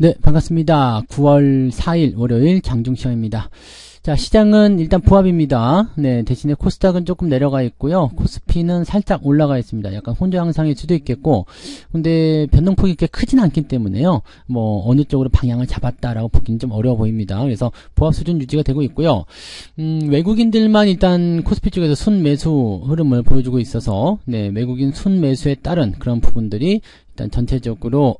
네, 반갑습니다. 9월 4일 월요일 장중시황입니다. 자, 시장은 일단 부합입니다. 네, 대신에 코스닥은 조금 내려가 있고요. 코스피는 살짝 올라가 있습니다. 약간 혼조 양상일 수도 있겠고, 근데 변동폭이 그렇게 크진 않기 때문에요. 뭐 어느 쪽으로 방향을 잡았다라고 보기는 좀 어려워 보입니다. 그래서 부합 수준 유지가 되고 있고요. 외국인들만 일단 코스피 쪽에서 순매수 흐름을 보여주고 있어서, 네, 외국인 순매수에 따른 그런 부분들이 일단 전체적으로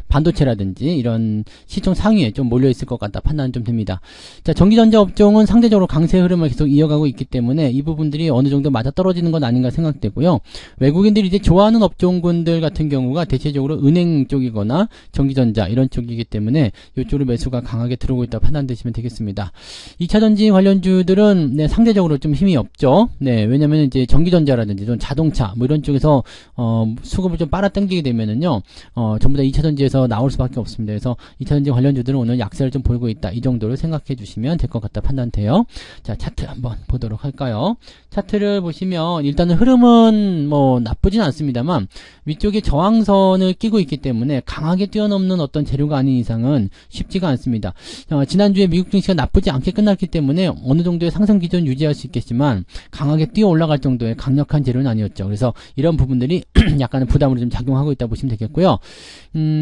반도체라든지 이런 시총 상위에 좀 몰려있을 것 같다 판단 좀 됩니다. 자, 전기전자 업종은 상대적으로 강세 흐름을 계속 이어가고 있기 때문에 이 부분들이 어느 정도 맞아 떨어지는 건 아닌가 생각되고요. 외국인들이 이제 좋아하는 업종군들 같은 경우가 대체적으로 은행 쪽이거나 전기전자 이런 쪽이기 때문에 이쪽으로 매수가 강하게 들어오고 있다 판단되시면 되겠습니다. 2차전지 관련주들은 네, 상대적으로 좀 힘이 없죠. 네, 왜냐면 이제 전기전자라든지 좀 자동차 뭐 이런 쪽에서 수급을 좀 빨아당기게 되면은 전부 다 2차전지에서 나올 수밖에 없습니다. 그래서 2차전지 관련주들은 오늘 약세를 좀 보이고 있다. 이 정도를 생각해 주시면 될 것 같다 판단돼요. 자, 차트 한번 보도록 할까요? 차트를 보시면 일단은 흐름은 뭐 나쁘진 않습니다만 위쪽에 저항선을 끼고 있기 때문에 강하게 뛰어넘는 어떤 재료가 아닌 이상은 쉽지가 않습니다. 지난주에 미국 증시가 나쁘지 않게 끝났기 때문에 어느 정도의 상승 기전 유지할 수 있겠지만 강하게 뛰어 올라갈 정도의 강력한 재료는 아니었죠. 그래서 이런 부분들이 약간의 부담으로 좀 작용하고 있다 보시면 되겠고요.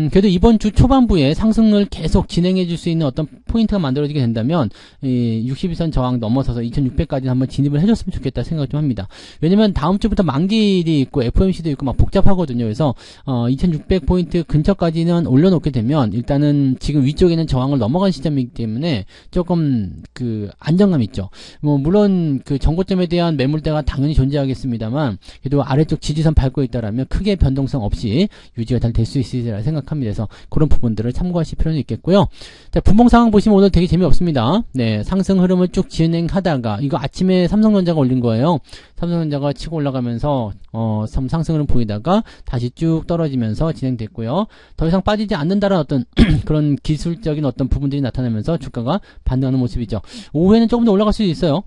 그래도 이번 주 초반부에 상승을 계속 진행해 줄 수 있는 어떤 포인트가 만들어지게 된다면 62선 저항 넘어서서 2600까지 한번 진입을 해줬으면 좋겠다 생각 좀 합니다. 왜냐면 다음 주부터 만기일이 있고 FOMC도 있고 막 복잡하거든요. 그래서 2600포인트 근처까지는 올려놓게 되면 일단은 지금 위쪽에는 저항을 넘어간 시점이기 때문에 조금 그 안정감 있죠. 뭐 물론 그 정고점에 대한 매물대가 당연히 존재하겠습니다만 그래도 아래쪽 지지선 밟고 있다라면 크게 변동성 없이 유지가 잘 될 수 있으리라 생각합니다. 그래서 그런 부분들을 참고하실 필요는 있겠고요. 자, 분봉 상황 보시면 오늘 되게 재미없습니다. 네, 상승 흐름을 쭉 진행하다가 이거 아침에 삼성전자가 올린 거예요. 삼성전자가 치고 올라가면서 상승 흐름 보이다가 다시 쭉 떨어지면서 진행됐고요. 더 이상 빠지지 않는다는 어떤 그런 기술적인 어떤 부분들이 나타나면서 주가가 반등하는 모습이죠. 오후에는 조금 더 올라갈 수도 있어요.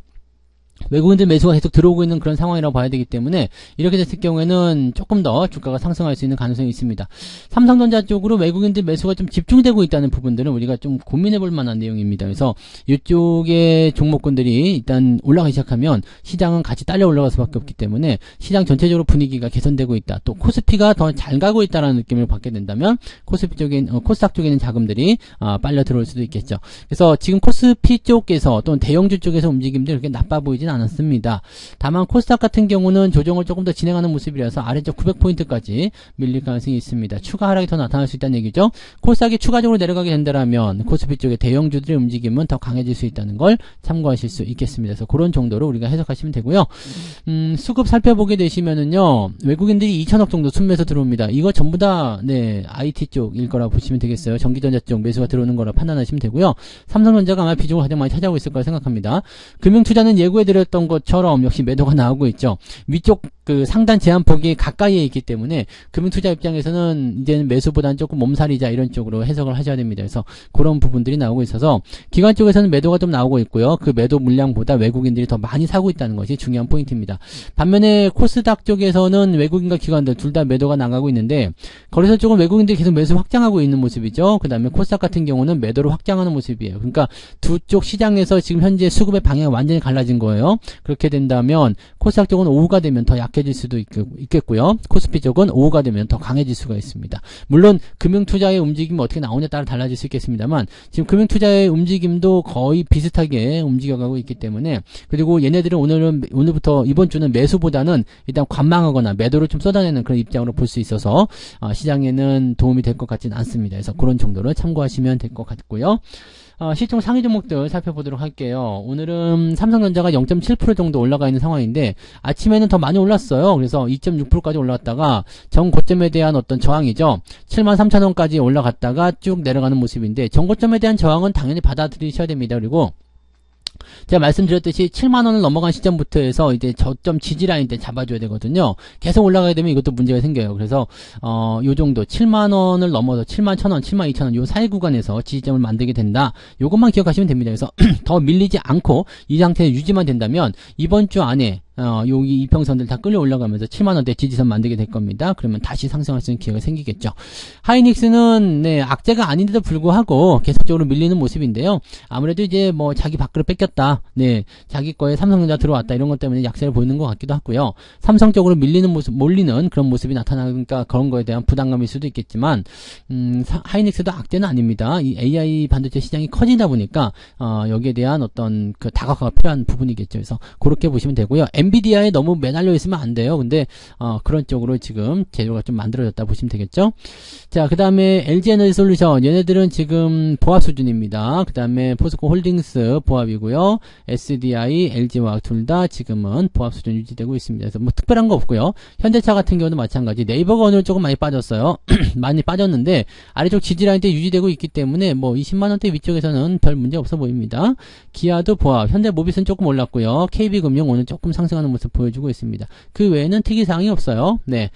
외국인들 매수가 계속 들어오고 있는 그런 상황이라고 봐야 되기 때문에 이렇게 됐을 경우에는 조금 더 주가가 상승할 수 있는 가능성이 있습니다. 삼성전자 쪽으로 외국인들 매수가 좀 집중되고 있다는 부분들은 우리가 좀 고민해 볼 만한 내용입니다. 그래서 이쪽의 종목군들이 일단 올라가기 시작하면 시장은 같이 딸려 올라갈 수밖에 없기 때문에 시장 전체적으로 분위기가 개선되고 있다. 또 코스피가 더 잘 가고 있다는 느낌을 받게 된다면 코스피 쪽에 코스닥 쪽에 있는 자금들이 빨려 들어올 수도 있겠죠. 그래서 지금 코스피 쪽에서 또는 대형주 쪽에서 움직임들이 그렇게 나빠 보이진 않았습니다. 다만 코스닥 같은 경우는 조정을 조금 더 진행하는 모습이라서 아래쪽 900포인트까지 밀릴 가능성이 있습니다. 추가 하락이 더 나타날 수 있다는 얘기죠. 코스닥이 추가적으로 내려가게 된다면 코스피 쪽의 대형주들의 움직임은 더 강해질 수 있다는 걸 참고하실 수 있겠습니다. 그래서 그런 정도로 우리가 해석하시면 되고요. 수급 살펴보게 되시면은요, 외국인들이 2천억 정도 순매수 들어옵니다. 이거 전부 다 네, IT 쪽일 거라 보시면 되겠어요. 전기전자 쪽 매수가 들어오는 거라 판단하시면 되고요. 삼성전자가 아마 비중을 가장 많이 차지하고 있을 거라 생각합니다. 금융투자는 예고해드렸던 것처럼 역시 매도가 나오고 있죠. 위쪽 그 상단 제한폭이 가까이에 있기 때문에 금융투자 입장에서는 이제는 매수보다는 조금 몸살이자 이런 쪽으로 해석을 하셔야 됩니다. 그래서 그런 부분들이 나오고 있어서 기관 쪽에서는 매도가 좀 나오고 있고요. 그 매도 물량보다 외국인들이 더 많이 사고 있다는 것이 중요한 포인트입니다. 반면에 코스닥 쪽에서는 외국인과 기관들 둘 다 매도가 나가고 있는데 거기서 조금 외국인들이 계속 매수 확장하고 있는 모습이죠. 그 다음에 코스닥 같은 경우는 매도를 확장하는 모습이에요. 그러니까 두 쪽 시장에서 지금 현재 수급의 방향이 완전히 갈라진 거예요. 그렇게 된다면 코스닥 쪽은 오후가 되면 더 약해질 수도 있겠고요. 코스피 쪽은 오후가 되면 더 강해질 수가 있습니다. 물론 금융투자의 움직임이 어떻게 나오냐에 따라 달라질 수 있겠습니다만 지금 금융투자의 움직임도 거의 비슷하게 움직여가고 있기 때문에 그리고 얘네들은 오늘부터 이번 주는 매수보다는 일단 관망하거나 매도를 좀 쏟아내는 그런 입장으로 볼 수 있어서 시장에는 도움이 될 것 같지는 않습니다. 그래서 그런 정도를 참고하시면 될 것 같고요. 시총 상위 종목들 살펴보도록 할게요. 오늘은 삼성전자가 0.7% 정도 올라가 있는 상황인데 아침에는 더 많이 올랐어요. 그래서 2.6%까지 올라갔다가 전고점에 대한 어떤 저항이죠. 73,000원까지 올라갔다가 쭉 내려가는 모습인데 전고점에 대한 저항은 당연히 받아들이셔야 됩니다. 그리고 제가 말씀드렸듯이 7만원을 넘어간 시점부터 해서 이제 저점 지지라인 때 잡아줘야 되거든요. 계속 올라가게 되면 이것도 문제가 생겨요. 그래서 요 정도 7만원을 넘어서 71,000원, 72,000원 요 사이 구간에서 지지점을 만들게 된다. 요것만 기억하시면 됩니다. 그래서 더 밀리지 않고 이 상태 유지만 된다면 이번 주 안에 여기 이평선들 다 끌려 올라가면서 7만원대 지지선 만들게 될 겁니다. 그러면 다시 상승할 수 있는 기회가 생기겠죠. 하이닉스는 네, 악재가 아닌데도 불구하고 계속적으로 밀리는 모습인데요. 아무래도 이제 뭐 자기 밖으로 뺏겼다. 네, 자기 거에 삼성전자 들어왔다. 이런 것 때문에 약세를 보이는 것 같기도 하고요. 삼성 쪽으로 밀리는 모습, 몰리는 그런 모습이 나타나니까 그런 거에 대한 부담감일 수도 있겠지만, 하이닉스도 악재는 아닙니다. 이 AI 반도체 시장이 커지다 보니까, 여기에 대한 어떤 그 다각화가 필요한 부분이겠죠. 그래서 그렇게 보시면 되고요. 엔비디아에 너무 매달려 있으면 안 돼요. 근데, 그런 쪽으로 지금 재료가 좀 만들어졌다 보시면 되겠죠. 자, 그 다음에 LG에너지솔루션. 얘네들은 지금 보합 수준입니다. 그 다음에 포스코 홀딩스 보합이고요. SDI, LG화학 둘 다 지금은 보합 수준 유지되고 있습니다. 그래서 뭐 특별한 거 없고요. 현대차 같은 경우도 마찬가지. 네이버가 오늘 조금 많이 빠졌어요. 많이 빠졌는데 아래쪽 지지라인 때 유지되고 있기 때문에 뭐 20만원대 위쪽에서는 별 문제 없어 보입니다. 기아도 보합, 현대모비스는 조금 올랐고요. KB금융 오늘 조금 상승하는 모습 보여주고 있습니다. 그 외에는 특이사항이 없어요. 네.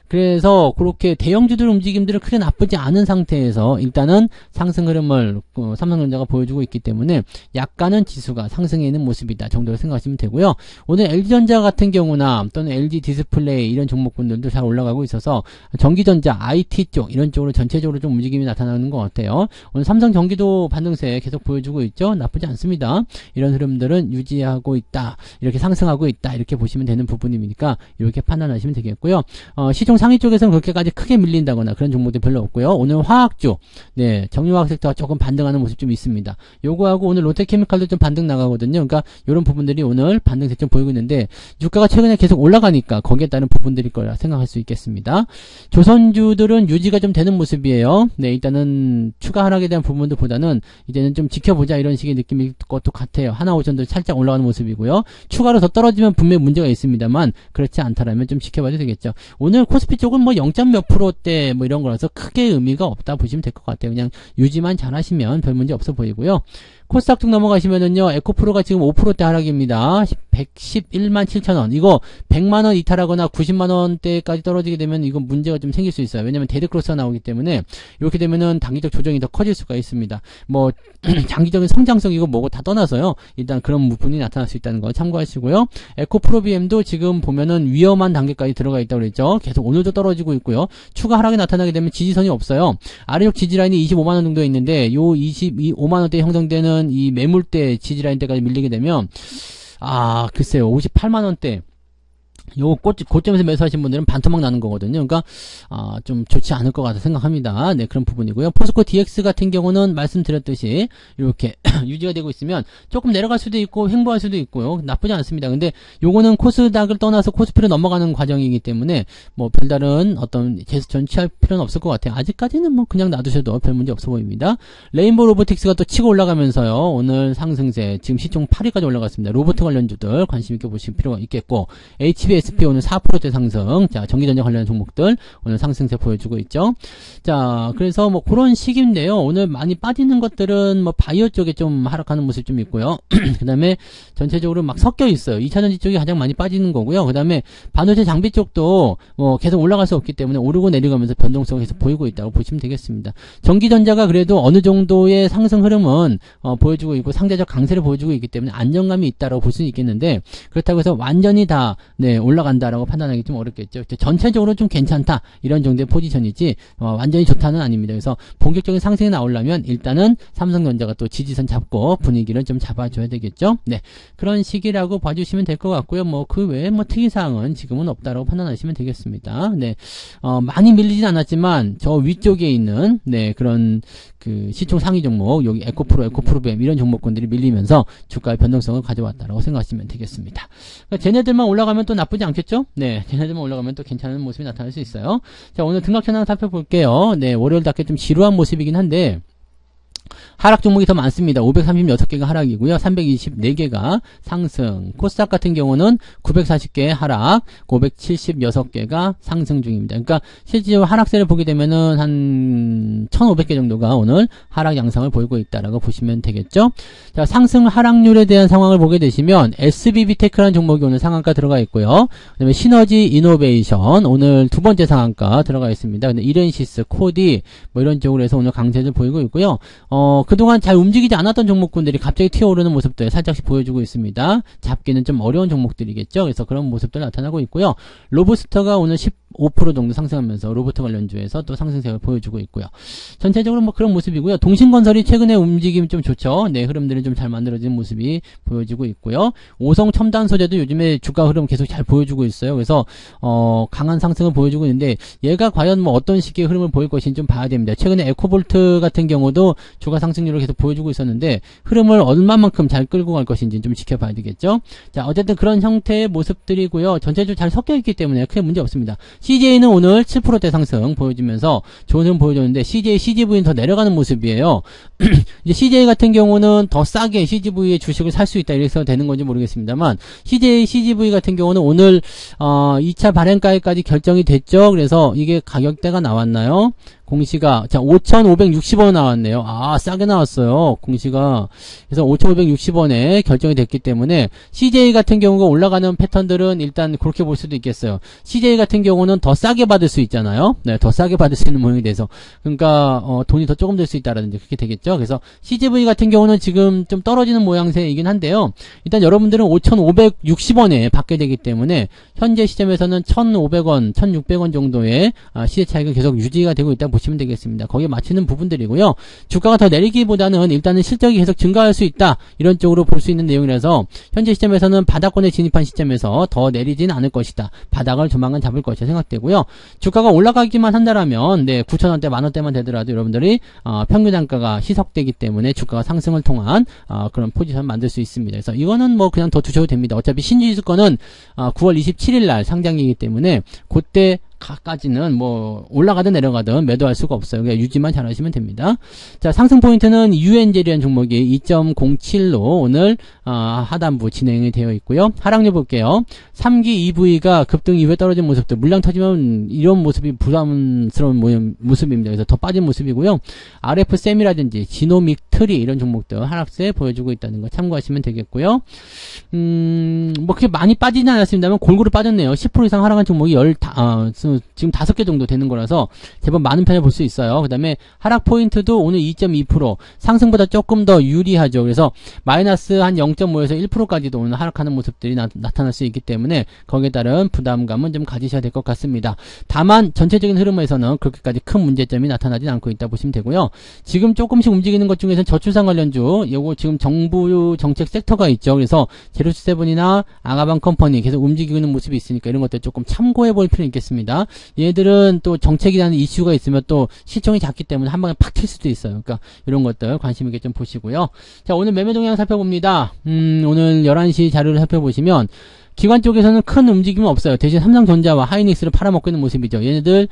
그래서 그렇게 대형주들 움직임들은 크게 나쁘지 않은 상태에서 일단은 상승 흐름을 삼성전자가 보여주고 있기 때문에 약간은 지수가 상승해 있는 모습이다 정도로 생각하시면 되고요. 오늘 LG전자 같은 경우나 또는 LG 디스플레이 이런 종목군들도 잘 올라가고 있어서 전기전자, IT 쪽 이런 쪽으로 전체적으로 좀 움직임이 나타나는 것 같아요. 오늘 삼성전기도 반등세 계속 보여주고 있죠. 나쁘지 않습니다. 이런 흐름들은 유지하고 있다. 이렇게 상승하고 있다. 이렇게 보시면 되는 부분이니까 이렇게 판단하시면 되겠고요. 시총 상위 쪽에서는 그렇게까지 크게 밀린다거나 그런 종목들 별로 없고요. 오늘 화학주, 네, 정유화학 섹터가 조금 반등하는 모습 좀 있습니다. 요거하고 오늘 롯데케미칼도 좀 반등 나가거든요. 그러니까 이런 부분들이 오늘 반등세 좀 보이고 있는데 유가가 최근에 계속 올라가니까 거기에 따른 부분들일 거라 생각할 수 있겠습니다. 조선주들은 유지가 좀 되는 모습이에요. 네, 일단은 추가 하락에 대한 부분들보다는 이제는 좀 지켜보자 이런 식의 느낌일 것도 같아요. 하나오션도 살짝 올라가는 모습이고요. 추가로 더 떨어지면 분명히 문제가 있습니다만 그렇지 않다라면 좀 지켜봐도 되겠죠. 오늘 코스피 쪽은 뭐 0. 몇 프로대 뭐 이런 거라서 크게 의미가 없다 보시면 될 것 같아요. 그냥 유지만 잘 하시면 별 문제 없어 보이고요. 코스닥 쪽 넘어가시면은요, 에코프로가 지금 5%대 하락입니다. 111만 7천원. 이거 100만원 이탈하거나 90만원대까지 떨어지게 되면 이건 문제가 좀 생길 수 있어요. 왜냐면 데드크로스가 나오기 때문에 이렇게 되면은 단기적 조정이 더 커질 수가 있습니다. 뭐, 장기적인 성장성이고 뭐고 다 떠나서요. 일단 그런 부분이 나타날 수 있다는 거 참고하시고요. 에코프로비엠도 지금 보면은 위험한 단계까지 들어가 있다고 그랬죠. 계속 오늘도 떨어지고 있고요. 추가 하락이 나타나게 되면 지지선이 없어요. 아래쪽 지지라인이 25만원 정도에 있는데 요 25만원대 형성되는 이 매물대 지지라인대까지 밀리게 되면 글쎄요 58만원대 요 고점에서 매수하신 분들은 반토막 나는 거거든요. 그러니까 좀 좋지 않을 것 같다 생각합니다. 네, 그런 부분이고요. 포스코 DX 같은 경우는 말씀드렸듯이 이렇게 유지가 되고 있으면 조금 내려갈 수도 있고 횡보할 수도 있고요. 나쁘지 않습니다. 근데 요거는 코스닥을 떠나서 코스피로 넘어가는 과정이기 때문에 뭐 별다른 어떤 제스처는 취할 필요는 없을 것 같아요. 아직까지는 뭐 그냥 놔두셔도 별 문제 없어 보입니다. 레인보우 로보틱스가 또 치고 올라가면서요. 오늘 상승세 지금 시총 8위까지 올라갔습니다. 로봇 관련주들 관심 있게 보실 필요가 있겠고 HBSP 오늘 4%대 상승. 자, 전기전자 관련 종목들 오늘 상승세 보여주고 있죠. 자, 그래서 뭐 그런 식인데요. 오늘 많이 빠지는 것들은 뭐 바이오 쪽에 좀 하락하는 모습 좀 있고요. 그 다음에 전체적으로 막 섞여 있어요. 2차전지 쪽이 가장 많이 빠지는 거고요. 그 다음에 반도체 장비 쪽도 뭐 계속 올라갈 수 없기 때문에 오르고 내려가면서 변동성을 계속 보이고 있다고 보시면 되겠습니다. 전기전자가 그래도 어느 정도의 상승 흐름은 보여주고 있고 상대적 강세를 보여주고 있기 때문에 안정감이 있다라고 볼 수는 있겠는데 그렇다고 해서 완전히 다 올라간다라고 판단하기 좀 어렵겠죠. 전체적으로 좀 괜찮다 이런 정도의 포지션이지 완전히 좋다는 아닙니다. 그래서 본격적인 상승이 나오려면 일단은 삼성전자가 또 지지선 잡고 분위기를 좀 잡아줘야 되겠죠. 네, 그런 시기라고 봐주시면 될 것 같고요. 뭐 그 외에 뭐 특이사항은 지금은 없다라고 판단하시면 되겠습니다. 네, 많이 밀리진 않았지만 저 위쪽에 있는 그런 그 시총 상위 종목 여기 에코프로뱀 이런 종목군들이 밀리면서 주가의 변동성을 가져왔다라고 생각하시면 되겠습니다. 그러니까 쟤네들만 올라가면 또 나쁘지 않겠죠? 네, 쟤네들만 올라가면 또 괜찮은 모습이 나타날 수 있어요. 자, 오늘 등락 현황 살펴볼게요. 네, 월요일답게 좀 지루한 모습이긴 한데 하락 종목이 더 많습니다. 536개가 하락이고요. 324개가 상승. 코스닥 같은 경우는 940개 하락, 576개가 상승 중입니다. 그러니까 실질적으로 하락세를 보게 되면은 한 1500개 정도가 오늘 하락 양상을 보이고 있다라고 보시면 되겠죠. 자, 상승 하락률에 대한 상황을 보게 되시면 SBB테크라는 종목이 오늘 상한가 들어가 있고요. 그다음에 시너지 이노베이션 오늘 두 번째 상한가 들어가 있습니다. 근데 이렌시스, 코디 뭐 이런 쪽으로 해서 오늘 강세를 보이고 있고요. 그동안 잘 움직이지 않았던 종목군들이 갑자기 튀어오르는 모습들 살짝씩 보여주고 있습니다. 잡기는 좀 어려운 종목들이겠죠. 그래서 그런 모습들 나타나고 있고요. 로브스터가 오늘 15% 정도 상승하면서 로봇 관련주에서 또 상승세를 보여주고 있고요. 전체적으로 뭐 그런 모습이고요. 동신건설이 최근에 움직임이 좀 좋죠. 네, 흐름들은 좀 잘 만들어진 모습이 보여지고 있고요. 오성첨단소재도 요즘에 주가 흐름 계속 잘 보여주고 있어요. 그래서 강한 상승을 보여주고 있는데 얘가 과연 뭐 어떤 식의 흐름을 보일 것인지 좀 봐야 됩니다. 최근에 에코볼트 같은 경우도 주가 상승률을 계속 보여주고 있었는데 흐름을 얼마만큼 잘 끌고 갈 것인지 좀 지켜봐야 되겠죠. 자, 어쨌든 그런 형태의 모습들이고요. 전체적으로 잘 섞여 있기 때문에 크게 문제 없습니다. CJ는 오늘 7%대 상승 보여주면서 좋은 흐름 보여줬는데 CJ, CGV는 더 내려가는 모습이에요. 이제 CJ 같은 경우는 더 싸게 CGV의 주식을 살 수 있다 이렇게 해서 되는 건지 모르겠습니다만 CJ, CGV 같은 경우는 오늘 2차 발행가액까지 결정이 됐죠. 그래서 이게 가격대가 나왔나요? 공시가 자 5,560원 나왔네요. 아, 싸게 나왔어요. 공시가. 그래서 5,560원에 결정이 됐기 때문에 CJ 같은 경우가 올라가는 패턴들은 일단 그렇게 볼 수도 있겠어요. CJ 같은 경우는 더 싸게 받을 수 있잖아요. 네, 더 싸게 받을 수 있는 모양이 돼서 그러니까 돈이 더 조금 들 수 있다라든지 그렇게 되겠죠. 그래서 CGV 같은 경우는 지금 좀 떨어지는 모양새이긴 한데요. 일단 여러분들은 5,560원에 받게 되기 때문에 현재 시점에서는 1,500원, 1,600원 정도의 시세 차익은 계속 유지가 되고 있다 보시면 되겠습니다. 거기에 맞추는 부분들이고요. 주가가 더 내리기보다는 일단은 실적이 계속 증가할 수 있다. 이런 쪽으로 볼 수 있는 내용이라서 현재 시점에서는 바닥권에 진입한 시점에서 더 내리진 않을 것이다. 바닥을 조만간 잡을 것이라 생각되고요. 주가가 올라가기만 한다라면 네, 9,000원대, 만원대만 되더라도 여러분들이 평균 단가가 희석되기 때문에 주가가 상승을 통한 그런 포지션 만들 수 있습니다. 그래서 이거는 뭐 그냥 더 두셔도 됩니다. 어차피 신주지수권은 9월 27일 날 상장이기 때문에 그때 까지는 뭐 올라가든 내려가든 매도할 수가 없어요. 그냥 유지만 잘 하시면 됩니다. 자, 상승 포인트는 UN젤이라는 종목이 2.07로 오늘 하단부 진행이 되어 있고요. 하락률 볼게요. 3기 EV가 급등 이후에 떨어진 모습들, 물량 터지면 이런 모습이 부담스러운 모습입니다. 그래서 더 빠진 모습이고요. RF셈이라든지 지노믹 트리 이런 종목들 하락세 보여주고 있다는 거 참고하시면 되겠고요. 뭐 그렇게 많이 빠지진 않았습니다만 골고루 빠졌네요. 10% 이상 하락한 종목이 지금 5개 정도 되는 거라서 제법 많은 편을 볼 수 있어요. 그 다음에 하락 포인트도 오늘 2.2% 상승보다 조금 더 유리하죠. 그래서 마이너스 한 0.5에서 1%까지도 오늘 하락하는 모습들이 나타날 수 있기 때문에 거기에 따른 부담감은 좀 가지셔야 될 것 같습니다. 다만 전체적인 흐름에서는 그렇게까지 큰 문제점이 나타나진 않고 있다 보시면 되고요. 지금 조금씩 움직이는 것 중에서는 저출산 관련주 요거 지금 정부 정책 섹터가 있죠. 그래서 제로투세븐이나 아가방 컴퍼니 계속 움직이고 있는 모습이 있으니까 이런 것들 조금 참고해 볼 필요는 있겠습니다. 얘들은 또 정책이라는 이슈가 있으면 또 시총이 작기 때문에 한 방에 팍 튈 수도 있어요. 그러니까 이런 것들 관심 있게 좀 보시고요. 자, 오늘 매매 동향 살펴봅니다. 오늘 11시 자료를 살펴보시면 기관 쪽에서는 큰 움직임은 없어요. 대신 삼성전자와 하이닉스를 팔아먹고 있는 모습이죠. 얘네들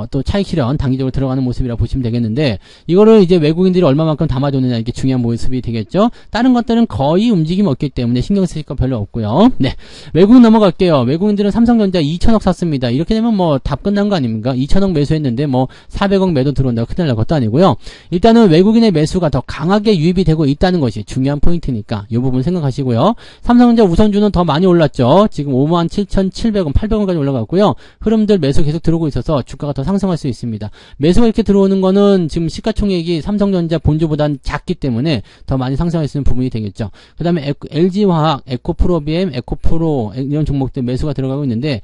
또 차익 실현 단기적으로 들어가는 모습이라 보시면 되겠는데 이거를 이제 외국인들이 얼마만큼 담아줬느냐 이게 중요한 모습이 되겠죠. 다른 것들은 거의 움직임이 없기 때문에 신경 쓰실 거 별로 없고요. 네, 외국인 넘어갈게요. 외국인들은 삼성전자 2천억 샀습니다. 이렇게 되면 뭐 답 끝난 거 아닙니까? 2천억 매수했는데 뭐 400억 매도 들어온다고 큰일 날 것도 아니고요. 일단은 외국인의 매수가 더 강하게 유입이 되고 있다는 것이 중요한 포인트니까 이 부분 생각하시고요. 삼성전자 우선주는 더 많이 올랐죠. 지금 57,700원, 800원까지 올라갔고요. 흐름들 매수 계속 들어오고 있어서 주가가 더 상승할 수 있습니다. 매수가 이렇게 들어오는 거는 지금 시가총액이 삼성전자 본주보다는 작기 때문에 더 많이 상승할 수 있는 부분이 되겠죠. 그 다음에 LG화학, 에코프로비엠, 에코프로 이런 종목들 매수가 들어가고 있는데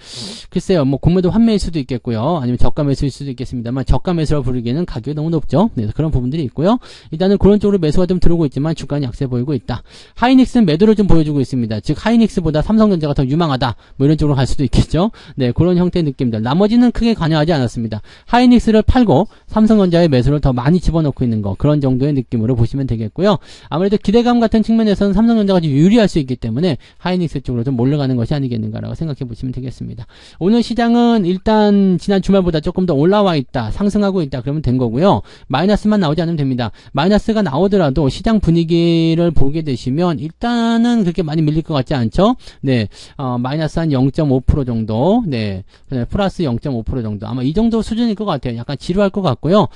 글쎄요. 뭐 공매도 환매일 수도 있겠고요. 아니면 저가 매수일 수도 있겠습니다만 저가 매수라 부르기에는 가격이 너무 높죠. 네, 그런 부분들이 있고요. 일단은 그런 쪽으로 매수가 좀 들어오고 있지만 주가는 약세 보이고 있다. 하이닉스는 매도를 좀 보여주고 있습니다. 즉 하이닉스보다 삼성전자가 더 유망하다. 뭐 이런 쪽으로 갈 수도 있겠죠. 네, 그런 형태의 느낌들. 나머지는 크게 관여하지 않았습니다. 하이닉스를 팔고 삼성전자의 매수를 더 많이 집어넣고 있는 거. 그런 정도의 느낌으로 보시면 되겠고요. 아무래도 기대감 같은 측면에서는 삼성전자가 좀 유리할 수 있기 때문에 하이닉스 쪽으로 좀 몰려가는 것이 아니겠는가라고 생각해 보시면 되겠습니다. 오늘 시장은 일단 지난 주말보다 조금 더 올라와 있다. 상승하고 있다. 그러면 된 거고요. 마이너스만 나오지 않으면 됩니다. 마이너스가 나오더라도 시장 분위기를 보게 되시면 일단은 그렇게 많이 밀릴 것 같지 않죠? 네, 마이너스 한 0.5% 정도, 네, 플러스 0.5% 정도. 아마 이 정도 수준일 것 같아요. 약간 지루할 것 같고요.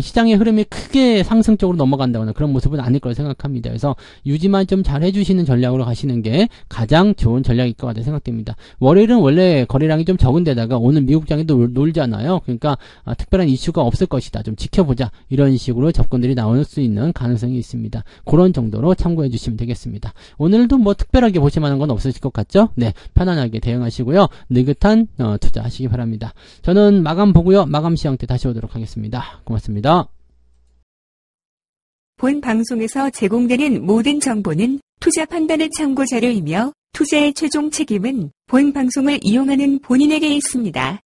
시장의 흐름이 크게 상승적으로 넘어간다거나 그런 모습은 아닐 거라 생각합니다. 그래서 유지만 좀 잘 해주시는 전략으로 가시는 게 가장 좋은 전략일 것 같아 생각됩니다. 월요일은 원래 거래량이 좀 적은 데다가 오늘 미국장에도 놀잖아요. 그러니까 특별한 이슈가 없을 것이다. 좀 지켜보자. 이런 식으로 접근들이 나올 수 있는 가능성이 있습니다. 그런 정도로 참고해 주시면 되겠습니다. 오늘도 뭐 특별하게 보실 만한 건 없으실 것 같죠? 네, 편안하게 대응하시고요. 느긋한 투자하시기 바랍니다. 저는 마감 보고요. 마감 시황 때 다시 오도록 하겠습니다. 고맙습니다. 본 방송에서 제공되는 모든 정보는 투자 판단의 참고 자료이며 투자의 최종 책임은 본 방송을 이용하는 본인에게 있습니다.